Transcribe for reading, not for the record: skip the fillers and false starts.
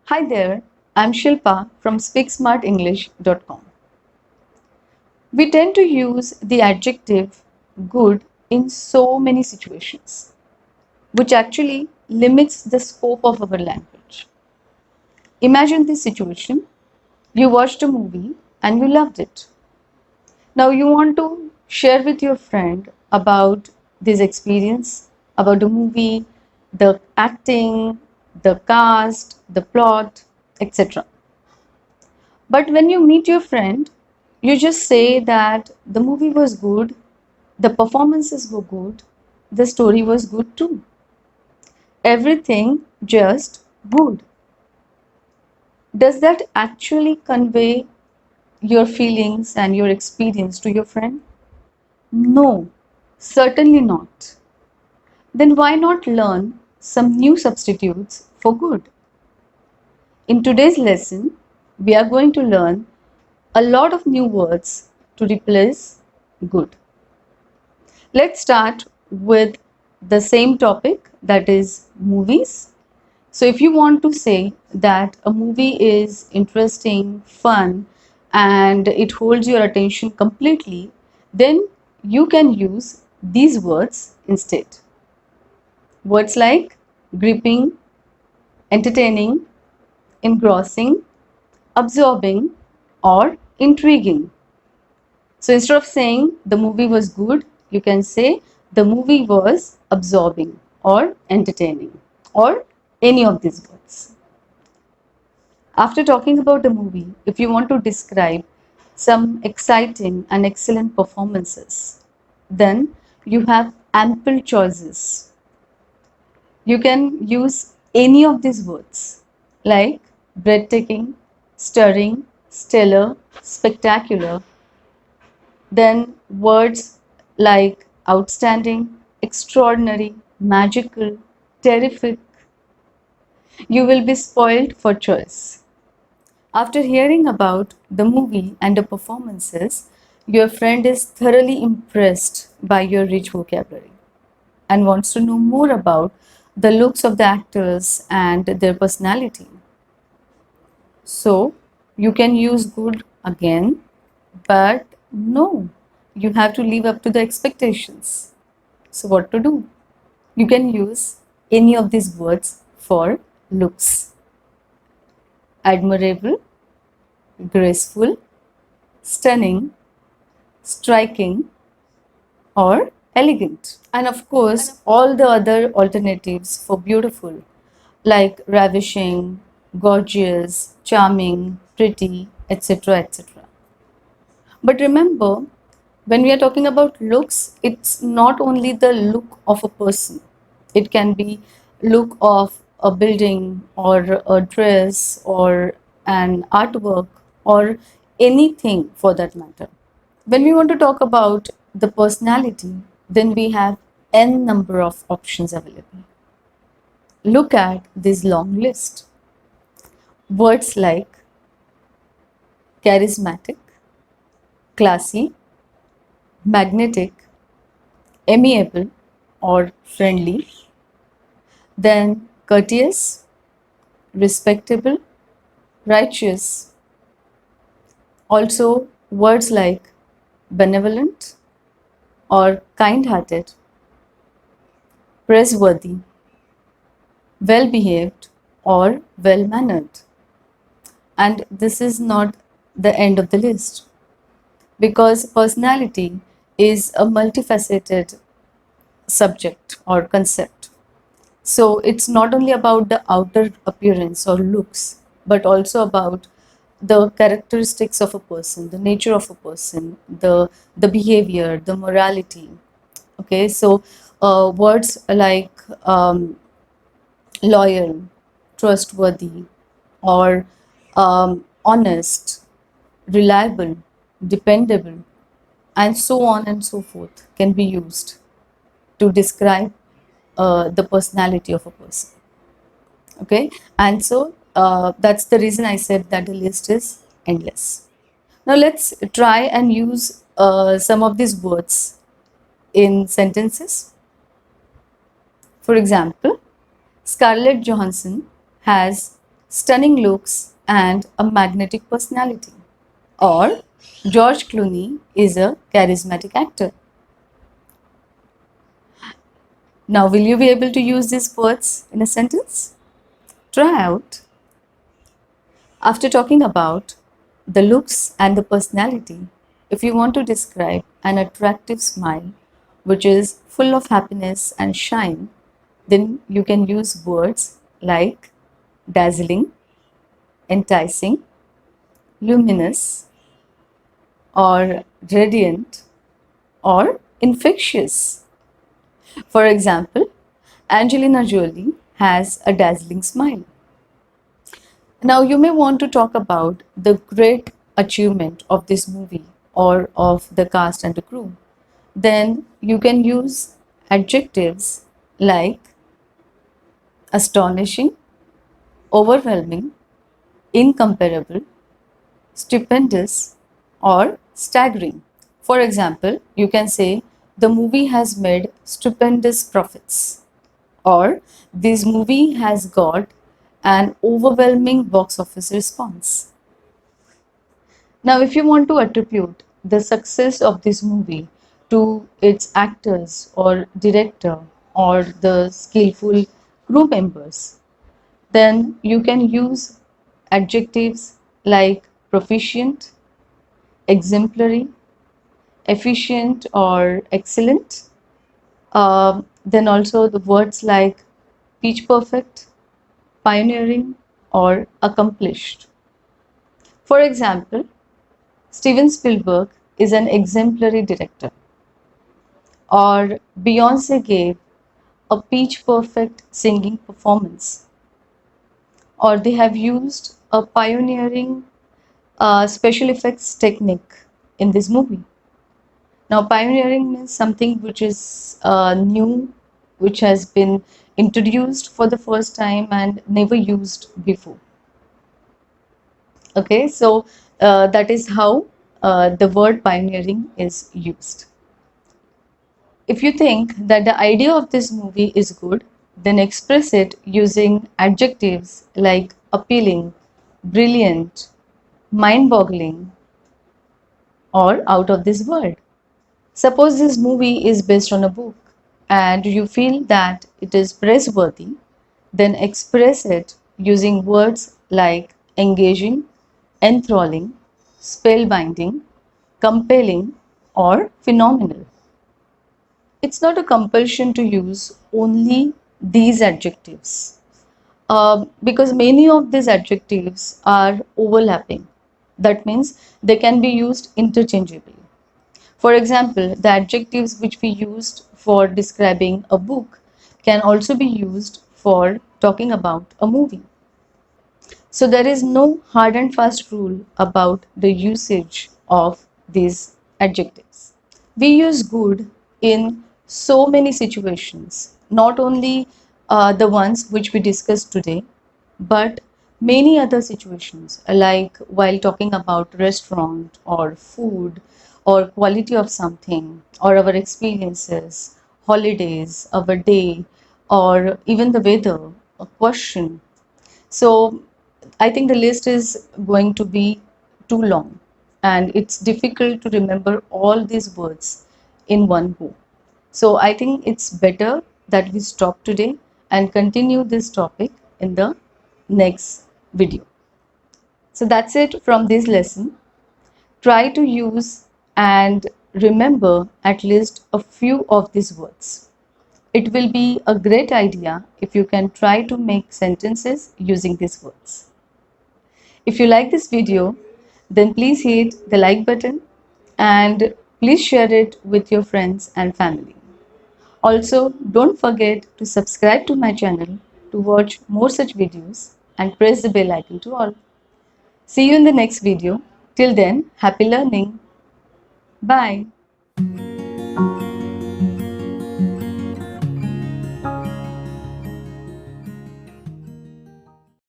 Hi there, I'm Shilpa from SpeakSmartEnglish.com. We tend to use the adjective good in so many situations, which actually limits the scope of our language. Imagine this situation: you watched a movie and you loved it. Now you want to share with your friend about this experience, about the movie, the acting, the cast, the plot, etc. But when you meet your friend, you just say that the movie was good, the performances were good, the story was good too. Everything just good. Does that actually convey your feelings and your experience to your friend? No, certainly not. Then why not learn some new substitutes for good? In today's lesson, we are going to learn a lot of new words to replace good. Let's start with the same topic, that is movies. So if you want to say that a movie is interesting, fun, and it holds your attention completely, then you can use these words instead. Words like gripping, entertaining, engrossing, absorbing, or intriguing. So instead of saying the movie was good, you can say the movie was absorbing or entertaining or any of these words. After talking about the movie, if you want to describe some exciting and excellent performances, then you have ample choices. You can use any of these words like breathtaking, stirring, stellar, spectacular. Then words like outstanding, extraordinary, magical, terrific. You will be spoiled for choice. After hearing about the movie and the performances, your friend is thoroughly impressed by your rich vocabulary and wants to know more about the looks of the actors and their personality. So, you can use good again, but no, you have to live up to the expectations. So, what to do? You can use any of these words for looks: admirable, graceful, stunning, striking, or elegant. And of course, all the other alternatives for beautiful, like ravishing, gorgeous, charming, pretty, etc. etc. But remember, when we are talking about looks, it's not only the look of a person. It can be look of a building or a dress or an artwork or anything for that matter. When we want to talk about the personality, then we have n number of options available. Look at this long list. Words like charismatic, classy, magnetic, amiable or friendly, then courteous, respectable, righteous. Also, words like benevolent or kind hearted, praiseworthy, well behaved, or well mannered. And this is not the end of the list, because personality is a multifaceted subject or concept. So it's not only about the outer appearance or looks, but also about the characteristics of a person, the nature of a person, the behavior, the morality. Okay, so words like loyal, trustworthy, or honest, reliable, dependable, and so on and so forth can be used to describe the personality of a person. Okay, and so that's the reason I said that the list is endless. Now let's try and use some of these words in sentences. For example, Scarlett Johansson has stunning looks and a magnetic personality. Or George Clooney is a charismatic actor. Now, will you be able to use these words in a sentence? Try out. After talking about the looks and the personality, if you want to describe an attractive smile which is full of happiness and shine, then you can use words like dazzling, enticing, luminous, or radiant, or infectious. For example, Angelina Jolie has a dazzling smile. Now, you may want to talk about the great achievement of this movie or of the cast and the crew. Then you can use adjectives like astonishing, overwhelming, incomparable, stupendous, or staggering. For example, you can say the movie has made stupendous profits, or this movie has got an overwhelming box office response. Now, if you want to attribute the success of this movie to its actors or director or the skillful crew members, then you can use adjectives like proficient, exemplary, efficient, or excellent. Then also the words like pitch perfect, pioneering, or accomplished. For example, Steven Spielberg is an exemplary director, or Beyonce gave a pitch perfect singing performance, or they have used a pioneering special effects technique in this movie. Now, pioneering means something which is new, which has been introduced for the first time and never used before. Okay, so that is how the word pioneering is used. If you think that the idea of this movie is good, then express it using adjectives like appealing, brilliant, mind boggling, or out of this world. Suppose this movie is based on a book and you feel that it is praiseworthy, then express it using words like engaging, enthralling, spellbinding, compelling, or phenomenal. It's not a compulsion to use only these adjectives because many of these adjectives are overlapping. That means they can be used interchangeably. For example, the adjectives which we used for describing a book can also be used for talking about a movie. So there is no hard and fast rule about the usage of these adjectives. We use good in so many situations, not only the ones which we discussed today, but many other situations, like while talking about restaurant or food or quality of something or our experiences, holidays, our day, or even the weather, a question. So I think the list is going to be too long and it's difficult to remember all these words in one go. So I think it's better that we stop today and continue this topic in the next video. So that's it from this lesson. Try to use and remember at least a few of these words. It will be a great idea if you can try to make sentences using these words. If you like this video, then please hit the like button and please share it with your friends and family. Also, don't forget to subscribe to my channel to watch more such videos and press the bell icon to all. See you in the next video. Till then, happy learning. Bye.